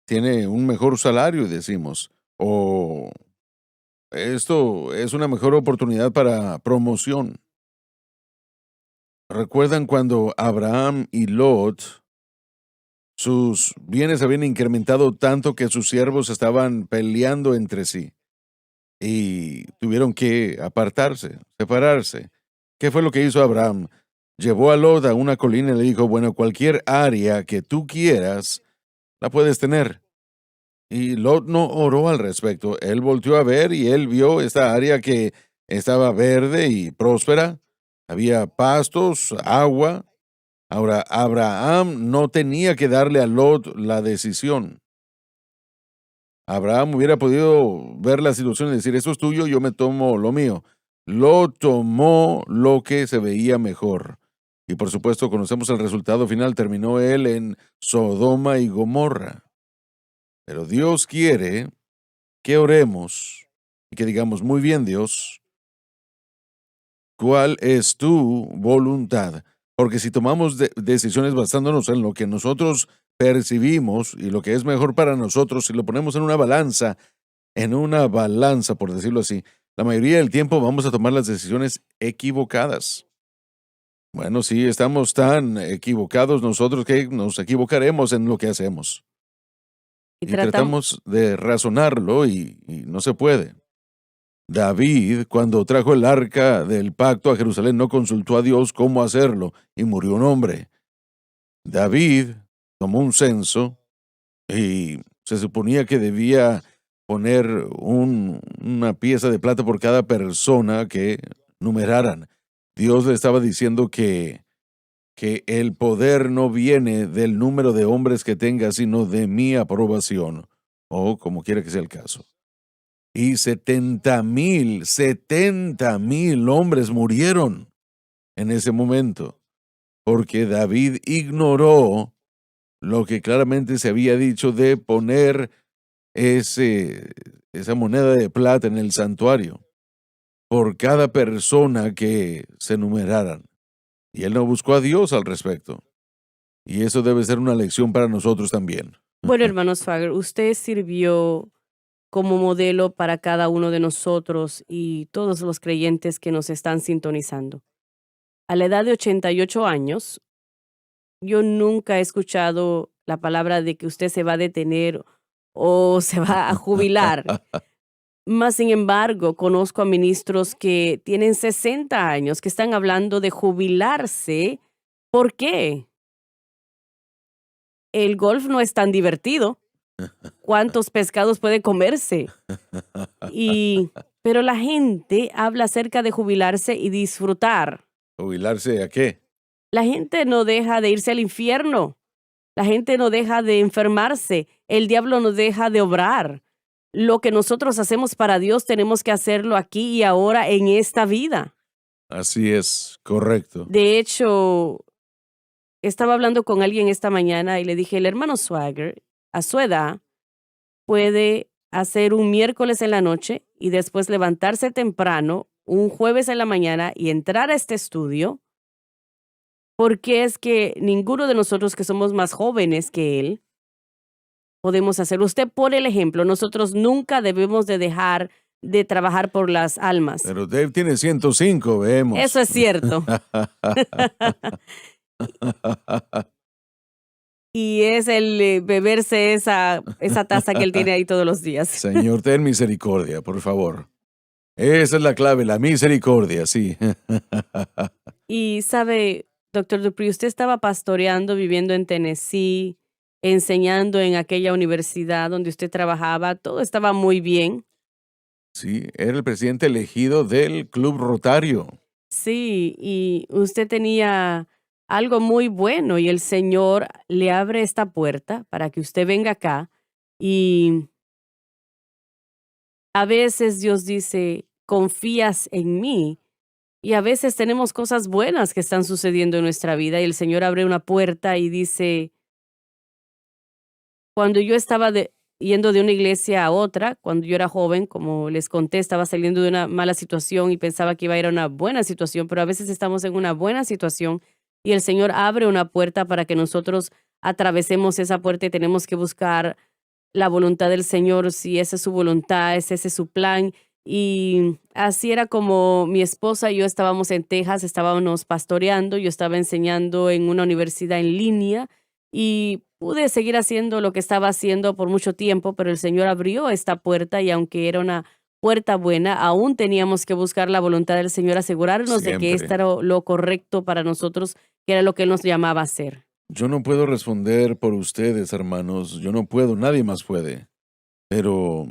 tiene un mejor salario, decimos, o esto es una mejor oportunidad para promoción. ¿Recuerdan cuando Abraham y Lot, sus bienes habían incrementado tanto que sus siervos estaban peleando entre sí y tuvieron que apartarse, separarse? ¿Qué fue lo que hizo Abraham? Llevó a Lot a una colina y le dijo, bueno, cualquier área que tú quieras, la puedes tener. Y Lot no oró al respecto. Él volteó a ver y él vio esta área que estaba verde y próspera. Había pastos, agua. Ahora, Abraham no tenía que darle a Lot la decisión. Abraham hubiera podido ver la situación y decir, esto es tuyo, yo me tomo lo mío. Lot tomó lo que se veía mejor. Y por supuesto, conocemos el resultado final. Terminó él en Sodoma y Gomorra. Pero Dios quiere que oremos y que digamos, muy bien, Dios, ¿cuál es tu voluntad? Porque si tomamos decisiones basándonos en lo que nosotros percibimos y lo que es mejor para nosotros, si lo ponemos en una balanza, por decirlo así, la mayoría del tiempo vamos a tomar las decisiones equivocadas. Bueno, sí, estamos tan equivocados nosotros que nos equivocaremos en lo que hacemos. y Y tratamos tratamos de razonarlo y no se puede. David, cuando trajo el arca del pacto a Jerusalén, no consultó a Dios cómo hacerlo y murió un hombre. David tomó un censo y se suponía que debía poner una pieza de plata por cada persona que numeraran. Dios le estaba diciendo que el poder no viene del número de hombres que tenga, sino de mi aprobación, o como quiera que sea el caso. Y 70,000 hombres murieron en ese momento, porque David ignoró lo que claramente se había dicho de poner esa moneda de plata en el santuario por cada persona que se numeraran. Y él no buscó a Dios al respecto. Y eso debe ser una lección para nosotros también. Bueno, hermano Swagger, usted sirvió como modelo para cada uno de nosotros y todos los creyentes que nos están sintonizando. A la edad de 88 años, yo nunca he escuchado la palabra de que usted se va a detener o se va a jubilar. Más sin embargo, conozco a ministros que tienen 60 años, que están hablando de jubilarse. ¿Por qué? El golf no es tan divertido. ¿Cuántos pescados puede comerse? Pero la gente habla acerca de jubilarse y disfrutar. ¿Jubilarse a qué? La gente no deja de irse al infierno. La gente no deja de enfermarse. El diablo no deja de obrar. Lo que nosotros hacemos para Dios tenemos que hacerlo aquí y ahora en esta vida. Así es, correcto. De hecho, estaba hablando con alguien esta mañana y le dije, el hermano Swagger, a su edad, puede hacer un miércoles en la noche y después levantarse temprano, un jueves en la mañana y entrar a este estudio, porque es que ninguno de nosotros que somos más jóvenes que él podemos hacerlo. Usted pone el ejemplo, nosotros nunca debemos de dejar de trabajar por las almas. Pero Dave tiene 105, vemos. Eso es cierto. Y es el beberse esa taza que él tiene ahí todos los días. Señor, ten misericordia, por favor. Esa es la clave, la misericordia, sí. Y sabe, doctor Dupree, usted estaba pastoreando, viviendo en Tennessee, enseñando en aquella universidad donde usted trabajaba, todo estaba muy bien. Sí, era el presidente elegido del Club Rotario. Sí, y usted tenía algo muy bueno y el Señor le abre esta puerta para que usted venga acá y a veces Dios dice, confías en mí. Y a veces tenemos cosas buenas que están sucediendo en nuestra vida y el Señor abre una puerta y dice, cuando yo estaba yendo de una iglesia a otra, cuando yo era joven, como les conté, estaba saliendo de una mala situación y pensaba que iba a ir a una buena situación, pero a veces estamos en una buena situación y el Señor abre una puerta para que nosotros atravesemos esa puerta y tenemos que buscar la voluntad del Señor, si esa es su voluntad, si ese es su plan. Y así era como mi esposa y yo estábamos en Texas, estábamos pastoreando, yo estaba enseñando en una universidad en línea y pude seguir haciendo lo que estaba haciendo por mucho tiempo, pero el Señor abrió esta puerta y aunque era una puerta buena, aún teníamos que buscar la voluntad del Señor, asegurarnos de que Siempre. esto era lo correcto para nosotros, que era lo que Él nos llamaba a hacer. Yo no puedo responder por ustedes, hermanos. Yo no puedo, nadie más puede. Pero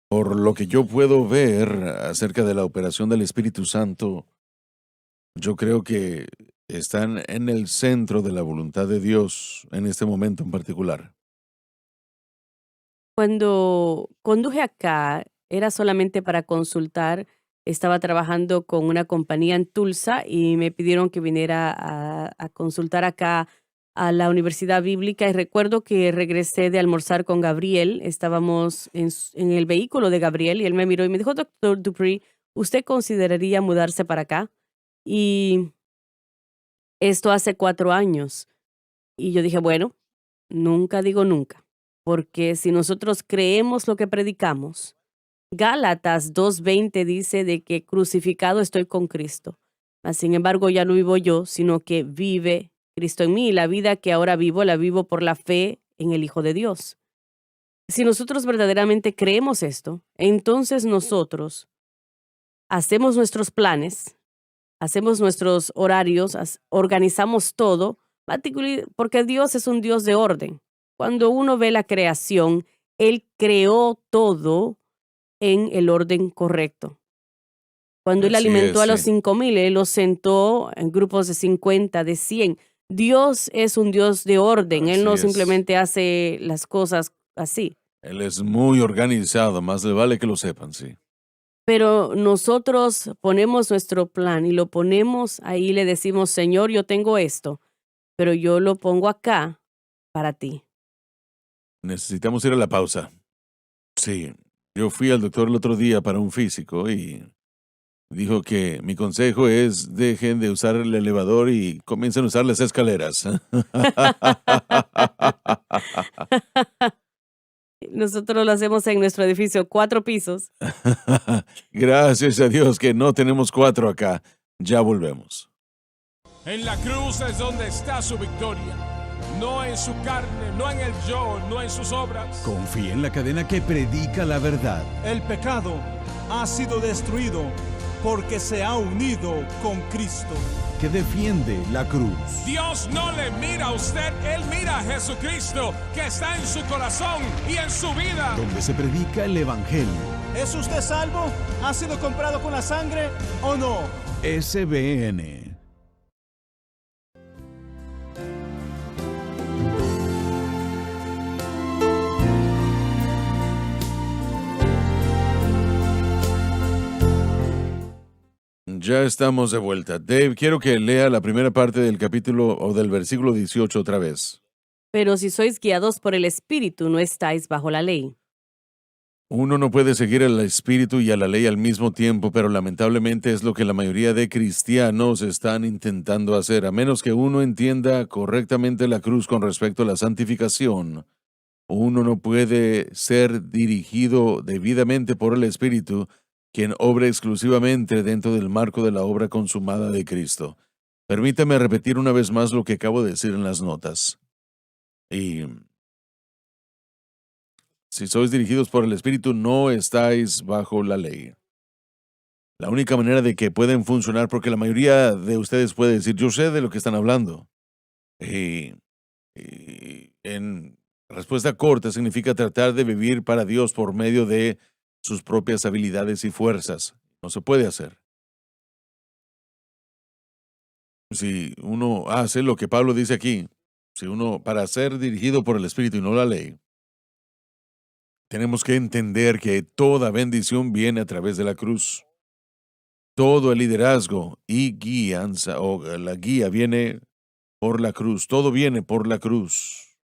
por lo que yo puedo ver acerca de la operación del Espíritu Santo, yo creo que están en el centro de la voluntad de Dios en este momento en particular. Cuando conduje acá, era solamente para consultar. Estaba trabajando con una compañía en Tulsa y me pidieron que viniera a consultar acá a la Universidad Bíblica. Y recuerdo que regresé de almorzar con Gabriel. Estábamos en el vehículo de Gabriel y él me miró y me dijo, doctor Dupree, ¿usted consideraría mudarse para acá? Y esto hace 4 años. Y yo dije, bueno, nunca digo nunca, porque si nosotros creemos lo que predicamos, Gálatas 2:20 dice de que crucificado estoy con Cristo. Mas, sin embargo, ya no vivo yo, sino que vive Cristo en mí. Y la vida que ahora vivo, la vivo por la fe en el Hijo de Dios. Si nosotros verdaderamente creemos esto, entonces nosotros hacemos nuestros planes, hacemos nuestros horarios, organizamos todo, porque Dios es un Dios de orden. Cuando uno ve la creación, Él creó todo en el orden correcto. Cuando Él Así alimentó es, a los sí. 5,000, Él los sentó en grupos de 50, de 100. Dios es un Dios de orden. Él Así no es. simplemente hace las cosas así. Él es muy organizado, más le vale que lo sepan, sí. Pero nosotros ponemos nuestro plan y lo ponemos ahí, le decimos, Señor, yo tengo esto, pero yo lo pongo acá para ti. Necesitamos ir a la pausa. Sí, yo fui al doctor el otro día para un físico y dijo que mi consejo es dejen de usar el elevador y comiencen a usar las escaleras. Nosotros lo hacemos en nuestro edificio, 4 pisos. Gracias a Dios que no tenemos 4 acá. Ya volvemos. En la cruz es donde está su victoria. No en su carne, no en el yo, no en sus obras. Confía en la cadena que predica la verdad. El pecado ha sido destruido porque se ha unido con Cristo. Que defiende la cruz. Dios no le mira a usted, Él mira a Jesucristo que está en su corazón y en su vida. Donde se predica el evangelio. ¿Es usted salvo? ¿Ha sido comprado con la sangre o no? SBN. Ya estamos de vuelta. Dave, quiero que lea la primera parte del capítulo o del versículo 18 otra vez. Pero si sois guiados por el Espíritu, no estáis bajo la ley. Uno no puede seguir al Espíritu y a la ley al mismo tiempo, pero lamentablemente es lo que la mayoría de cristianos están intentando hacer. A menos que uno entienda correctamente la cruz con respecto a la santificación, uno no puede ser dirigido debidamente por el Espíritu, quien obra exclusivamente dentro del marco de la obra consumada de Cristo. Permítame repetir una vez más lo que acabo de decir en las notas. Y si sois dirigidos por el Espíritu, no estáis bajo la ley. La única manera de que pueden funcionar, porque la mayoría de ustedes puede decir, yo sé de lo que están hablando. Y en respuesta corta significa tratar de vivir para Dios por medio de sus propias habilidades y fuerzas. No se puede hacer. Si uno hace lo que Pablo dice aquí, si uno, para ser dirigido por el Espíritu y no la ley, tenemos que entender que toda bendición viene a través de la cruz. Todo el liderazgo y guianza, o la guía viene por la cruz. Todo viene por la cruz.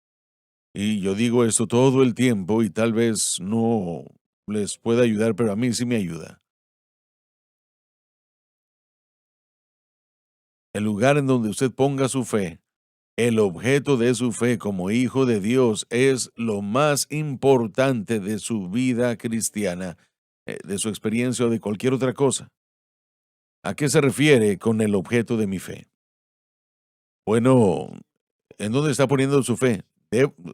Y yo digo esto todo el tiempo y tal vez no les pueda ayudar, pero a mí sí me ayuda. El lugar en donde usted ponga su fe, el objeto de su fe como hijo de Dios es lo más importante de su vida cristiana, de su experiencia o de cualquier otra cosa. ¿A qué se refiere con el objeto de mi fe? Bueno, ¿en dónde está poniendo su fe?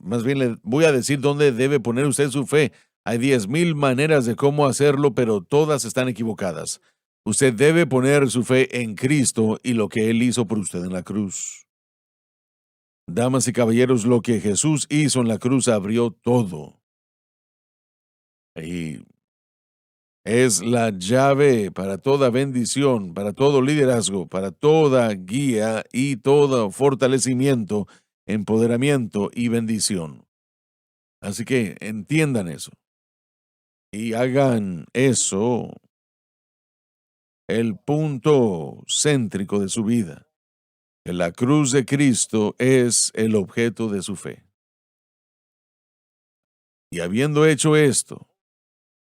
Más bien le voy a decir dónde debe poner usted su fe. Hay 10,000 maneras de cómo hacerlo, pero todas están equivocadas. Usted debe poner su fe en Cristo y lo que Él hizo por usted en la cruz. Damas y caballeros, lo que Jesús hizo en la cruz abrió todo. Y es la llave para toda bendición, para todo liderazgo, para toda guía y todo fortalecimiento, empoderamiento y bendición. Así que entiendan eso y hagan eso el punto céntrico de su vida. Que la cruz de Cristo es el objeto de su fe. Y habiendo hecho esto,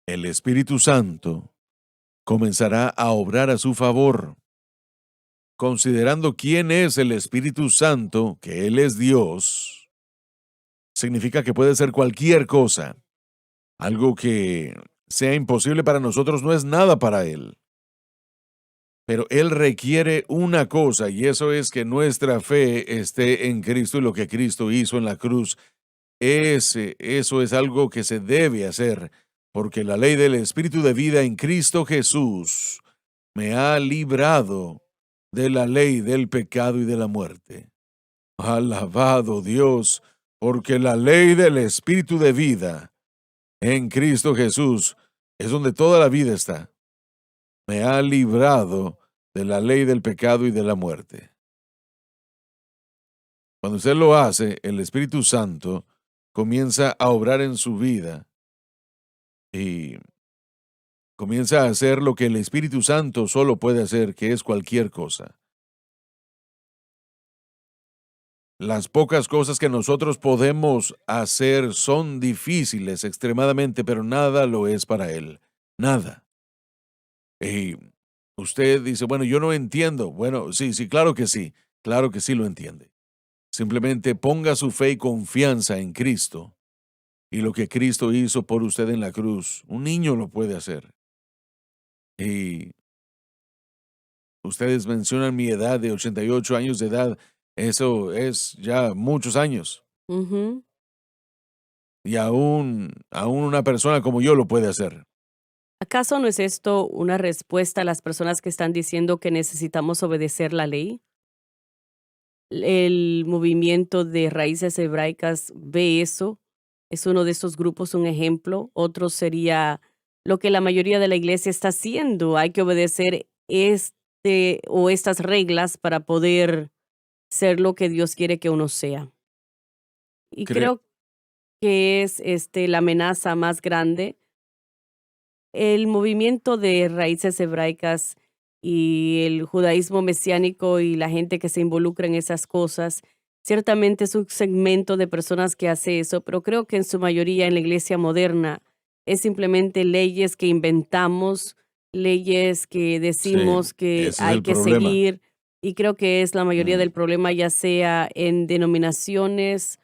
el Espíritu Santo comenzará a obrar a su favor. Considerando quién es el Espíritu Santo, que Él es Dios, significa que puede ser cualquier cosa. Algo que sea imposible para nosotros no es nada para Él. Pero Él requiere una cosa, y eso es que nuestra fe esté en Cristo y lo que Cristo hizo en la cruz. Eso es algo que se debe hacer, porque la ley del Espíritu de vida en Cristo Jesús me ha librado de la ley del pecado y de la muerte. Alabado Dios, porque la ley del Espíritu de vida en Cristo Jesús es donde toda la vida está. Me ha librado de la ley del pecado y de la muerte. Cuando usted lo hace, el Espíritu Santo comienza a obrar en su vida y comienza a hacer lo que el Espíritu Santo solo puede hacer, que es cualquier cosa. Las pocas cosas que nosotros podemos hacer son difíciles extremadamente, pero nada lo es para Él. Nada. Y usted dice, bueno, yo no entiendo. Bueno, sí, claro que sí. Claro que sí lo entiende. Simplemente ponga su fe y confianza en Cristo y lo que Cristo hizo por usted en la cruz. Un niño lo puede hacer. Y ustedes mencionan mi edad de 88 años de edad. Eso es ya muchos años. Ujú. Y aún una persona como yo lo puede hacer. ¿Acaso no es esto una respuesta a las personas que están diciendo que necesitamos obedecer la ley? El movimiento de raíces hebraicas ve eso. Es uno de estos grupos, un ejemplo. Otro sería lo que la mayoría de la iglesia está haciendo. Hay que obedecer o estas reglas para poder ser lo que Dios quiere que uno sea. Y Cre- creo que es la amenaza más grande. El movimiento de raíces hebraicas y el judaísmo mesiánico y la gente que se involucra en esas cosas, ciertamente es un segmento de personas que hace eso, pero creo que en su mayoría en la iglesia moderna es simplemente leyes que inventamos, leyes que sí, decimos que ese es hay el que problema. seguir, y creo que es la mayoría Mm. del problema, ya sea en denominaciones.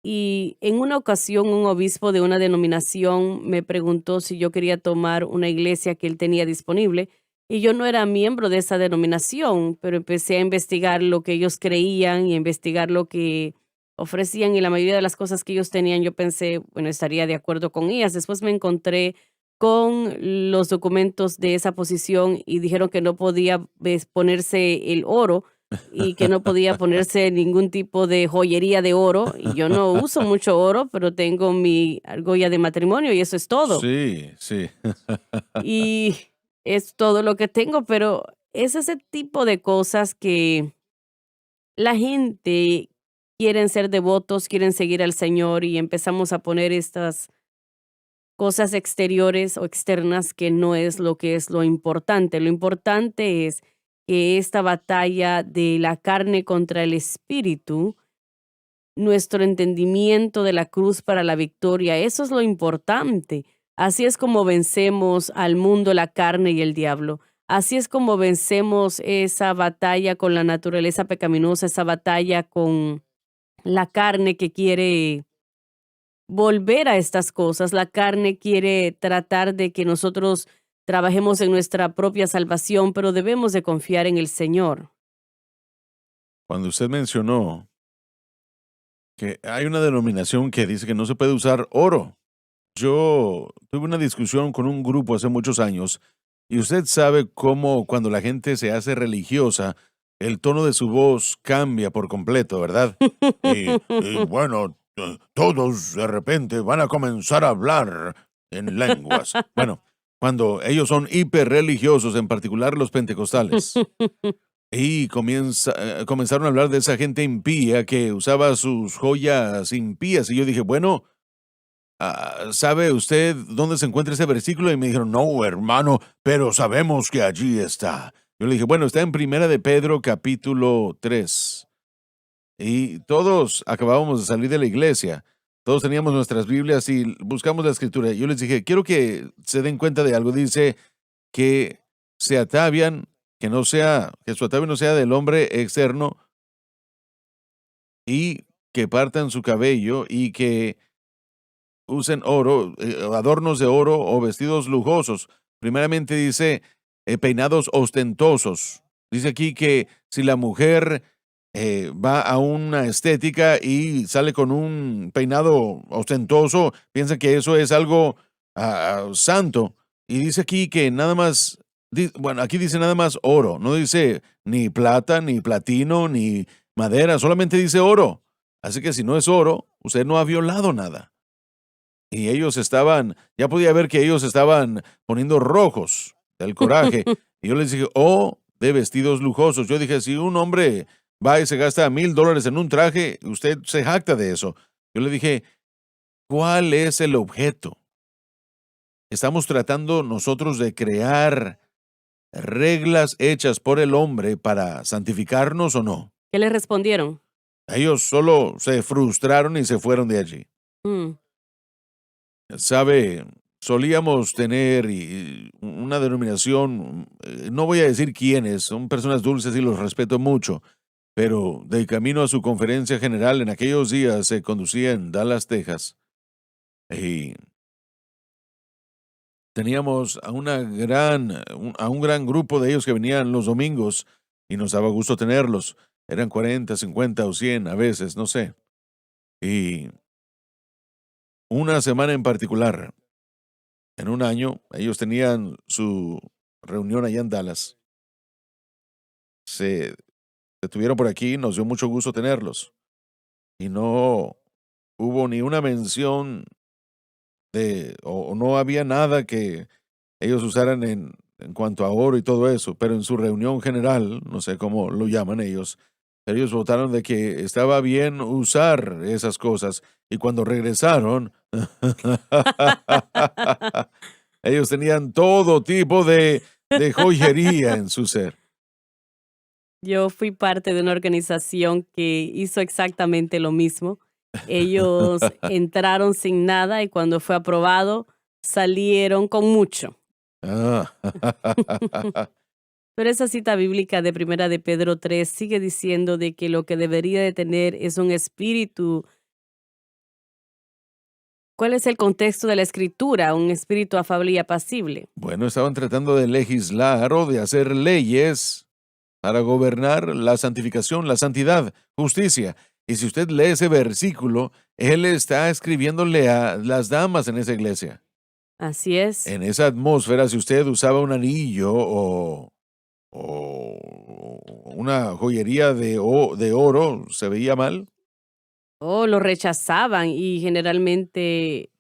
Y en una ocasión, un obispo de una denominación me preguntó si yo quería tomar una iglesia que él tenía disponible, y yo no era miembro de esa denominación, pero empecé a investigar lo que ellos creían y a investigar lo que ofrecían, y la mayoría de las cosas que ellos tenían, yo pensé, bueno, estaría de acuerdo con ellas. Después me encontré con los documentos de esa posición y dijeron que no podía ponerse el oro y que no podía ponerse ningún tipo de joyería de oro. Y yo no uso mucho oro, pero tengo mi argolla de matrimonio y eso es todo. Sí. Y es todo lo que tengo, pero es ese tipo de cosas que la gente quieren ser devotos, quieren seguir al Señor, y empezamos a poner estas cosas exteriores o externas que no es lo que es lo importante. Lo importante es que esta batalla de la carne contra el espíritu, nuestro entendimiento de la cruz para la victoria, eso es lo importante. Así es como vencemos al mundo, la carne y el diablo. Así es como vencemos esa batalla con la naturaleza pecaminosa, esa batalla con la carne que quiere volver a estas cosas. La carne quiere tratar de que nosotros trabajemos en nuestra propia salvación, pero debemos de confiar en el Señor. Cuando usted mencionó que hay una denominación que dice que no se puede usar oro, yo tuve una discusión con un grupo hace muchos años y usted sabe cómo cuando la gente se hace religiosa, el tono de su voz cambia por completo, ¿verdad? Y bueno, todos de repente van a comenzar a hablar en lenguas. Bueno, cuando ellos son hiperreligiosos, en particular los pentecostales. Y comenzaron a hablar de esa gente impía que usaba sus joyas impías. Y yo dije, bueno, ¿sabe usted dónde se encuentra ese versículo? Y me dijeron, no, hermano, pero sabemos que allí está. Yo le dije, bueno, está en Primera de Pedro, capítulo 3. Y todos acabábamos de salir de la iglesia. Todos teníamos nuestras Biblias y buscamos la escritura. Yo les dije, quiero que se den cuenta de algo. Dice que se atavian, que su atavio no sea del hombre externo, y que partan su cabello y que usen oro, adornos de oro o vestidos lujosos. Primeramente dice peinados ostentosos. Dice aquí que si la mujer va a una estética y sale con un peinado ostentoso, piensa que eso es algo santo. Y dice aquí que nada más, bueno, aquí dice nada más oro, no dice ni plata, ni platino, ni madera, solamente dice oro. Así que si no es oro, usted no ha violado nada. Y ellos estaban, ya podía ver que ellos estaban poniendo rojos del coraje. Y yo les dije, oh, de vestidos lujosos. Yo dije, si un hombre va y se gasta $1,000 en un traje, usted se jacta de eso. Yo le dije, ¿cuál es el objeto? ¿Estamos tratando nosotros de crear reglas hechas por el hombre para santificarnos o no? ¿Qué le respondieron? Ellos solo se frustraron y se fueron de allí. Mm, Sabe, solíamos tener una denominación, no voy a decir quiénes, son personas dulces y los respeto mucho, pero de camino a su conferencia general en aquellos días se conducía en Dallas, Texas, y teníamos a un gran grupo de ellos que venían los domingos y nos daba gusto tenerlos. Eran 40, 50 o 100 a veces, no sé. Y una semana en particular, en un año, ellos tenían su reunión allá en Dallas. Se estuvieron por aquí, nos dio mucho gusto tenerlos. Y no hubo ni una mención o no había nada que ellos usaran en cuanto a oro y todo eso, pero en su reunión general, no sé cómo lo llaman ellos votaron de que estaba bien usar esas cosas. Y cuando regresaron, ellos tenían todo tipo de joyería en su ser. Yo fui parte de una organización que hizo exactamente lo mismo. Ellos entraron sin nada y cuando fue aprobado salieron con mucho. Ah. Pero esa cita bíblica de Primera de Pedro 3 sigue diciendo de que lo que debería de tener es un espíritu. ¿Cuál es el contexto de la escritura? Un espíritu afable y apacible. Bueno, estaban tratando de legislar o de hacer leyes para gobernar la santificación, la santidad, justicia. Y si usted lee ese versículo, él está escribiéndole a las damas en esa iglesia. Así es. En esa atmósfera, si usted usaba un anillo o una joyería de oro, ¿se veía mal? Oh, lo rechazaban y generalmente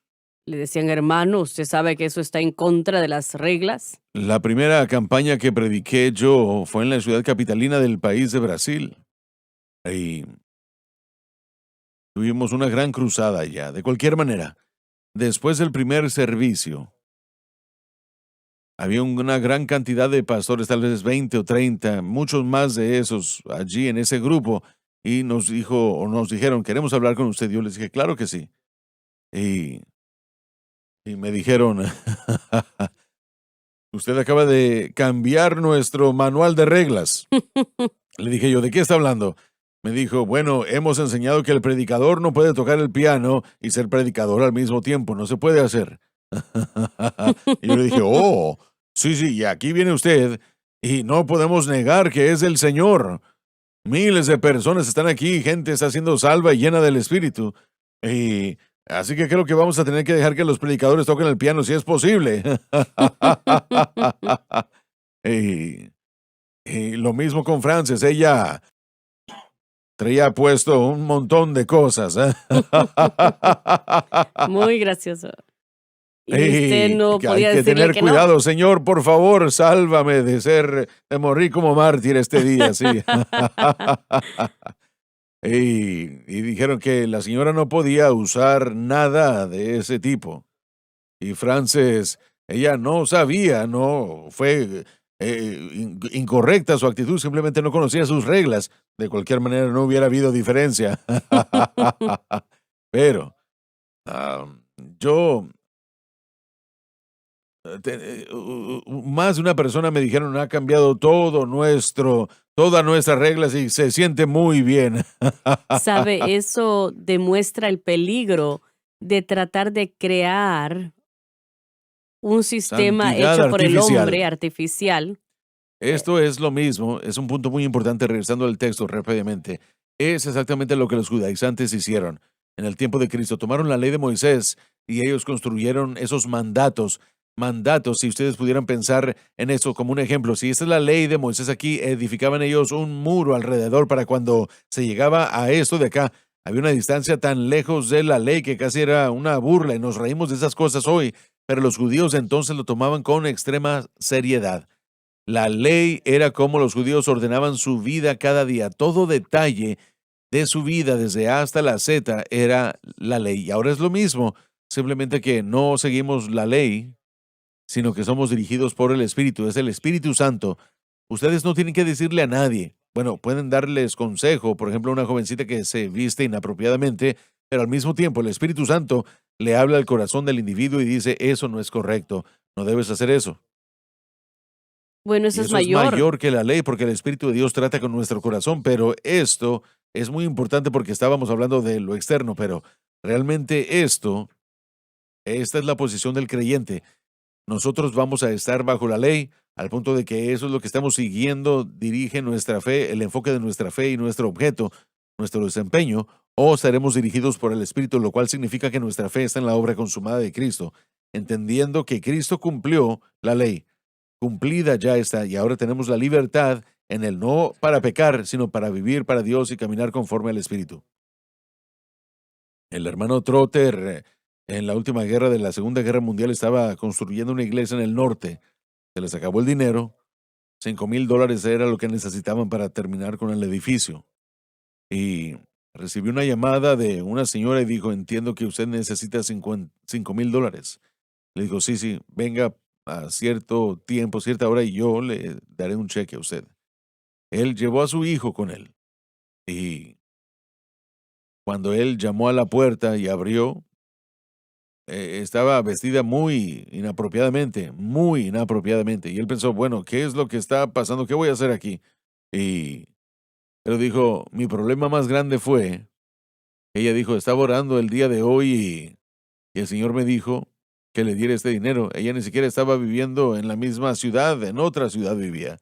le decían, hermano, ¿usted sabe que eso está en contra de las reglas? La primera campaña que prediqué yo fue en la ciudad capitalina del país de Brasil. Y tuvimos una gran cruzada allá. De cualquier manera, después del primer servicio, había una gran cantidad de pastores, tal vez 20 o 30, muchos más de esos allí en ese grupo, y nos dijeron, queremos hablar con usted. Yo les dije, claro que sí. Y me dijeron, usted acaba de cambiar nuestro manual de reglas. Le dije yo, ¿de qué está hablando? Me dijo, bueno, hemos enseñado que el predicador no puede tocar el piano y ser predicador al mismo tiempo, no se puede hacer. Y yo le dije, oh, sí, y aquí viene usted y no podemos negar que es el Señor. Miles de personas están aquí, gente está siendo salva y llena del Espíritu. Y así que creo que vamos a tener que dejar que los predicadores toquen el piano si es posible. y lo mismo con Frances, ella traía puesto un montón de cosas. Muy gracioso. Y usted no Que hay podía que decirle tener que no. cuidado, Señor, por favor, sálvame de morir como mártir este día, sí. Y dijeron que la señora no podía usar nada de ese tipo. Y Frances, ella no sabía, no fue incorrecta su actitud, simplemente no conocía sus reglas. De cualquier manera, no hubiera habido diferencia. Pero yo más de una persona me dijeron, ha cambiado todas nuestras reglas y se siente muy bien. Sabe, eso demuestra el peligro de tratar de crear un sistema Santidad hecho por el artificial. hombre artificial Esto es lo mismo, es un punto muy importante, regresando al texto rápidamente. Es exactamente lo que los judaizantes hicieron en el tiempo de Cristo. Tomaron la ley de Moisés y ellos construyeron esos mandatos. Mandatos, si ustedes pudieran pensar en eso como un ejemplo, si esta es la ley de Moisés aquí, edificaban ellos un muro alrededor para cuando se llegaba a esto de acá. Había una distancia tan lejos de la ley que casi era una burla y nos reímos de esas cosas hoy, pero los judíos entonces lo tomaban con extrema seriedad. La ley era como los judíos ordenaban su vida cada día. Todo detalle de su vida, desde A hasta la Z, era la ley. Y ahora es lo mismo, simplemente que no seguimos la ley, sino que somos dirigidos por el Espíritu. Es el Espíritu Santo. Ustedes no tienen que decirle a nadie. Bueno, pueden darles consejo, por ejemplo, a una jovencita que se viste inapropiadamente, pero al mismo tiempo el Espíritu Santo le habla al corazón del individuo y dice, eso no es correcto, no debes hacer eso. Bueno, Y eso es eso es mayor. mayor que la ley, porque el Espíritu de Dios trata con nuestro corazón, pero esto es muy importante porque estábamos hablando de lo externo, pero realmente esta es la posición del creyente. Nosotros vamos a estar bajo la ley, al punto de que eso es lo que estamos siguiendo, dirige nuestra fe, el enfoque de nuestra fe y nuestro objeto, nuestro desempeño, o seremos dirigidos por el Espíritu, lo cual significa que nuestra fe está en la obra consumada de Cristo, entendiendo que Cristo cumplió la ley. Cumplida ya está, y ahora tenemos la libertad en el no para pecar, sino para vivir para Dios y caminar conforme al Espíritu. El hermano Trotter, en la última guerra de la Segunda Guerra Mundial, estaba construyendo una iglesia en el norte. Se les acabó el dinero. $5,000 era lo que necesitaban para terminar con el edificio. Y recibió una llamada de una señora y dijo, entiendo que usted necesita $5,000. Le dijo, sí, venga a cierto tiempo, cierta hora, y yo le daré un cheque a usted. Él llevó a su hijo con él. Y cuando él llamó a la puerta y abrió, estaba vestida muy inapropiadamente. Y él pensó, bueno, ¿qué es lo que está pasando? ¿Qué voy a hacer aquí? Pero dijo, mi problema más grande fue, ella dijo, estaba orando el día de hoy y el Señor me dijo que le diera este dinero. Ella ni siquiera estaba viviendo en la misma ciudad, en otra ciudad vivía.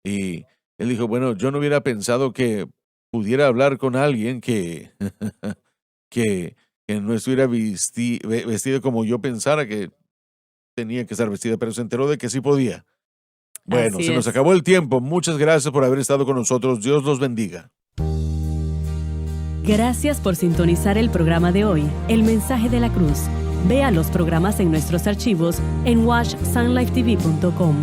Y él dijo, bueno, yo no hubiera pensado que pudiera hablar con alguien que, que no estuviera vestida como yo pensara que tenía que estar vestida, pero se enteró de que sí podía. Bueno, Así se nos es. acabó el tiempo. Muchas gracias por haber estado con nosotros. Dios los bendiga. Gracias por sintonizar el programa de hoy, El Mensaje de la Cruz. Vea los programas en nuestros archivos en watchsunlifetv.com.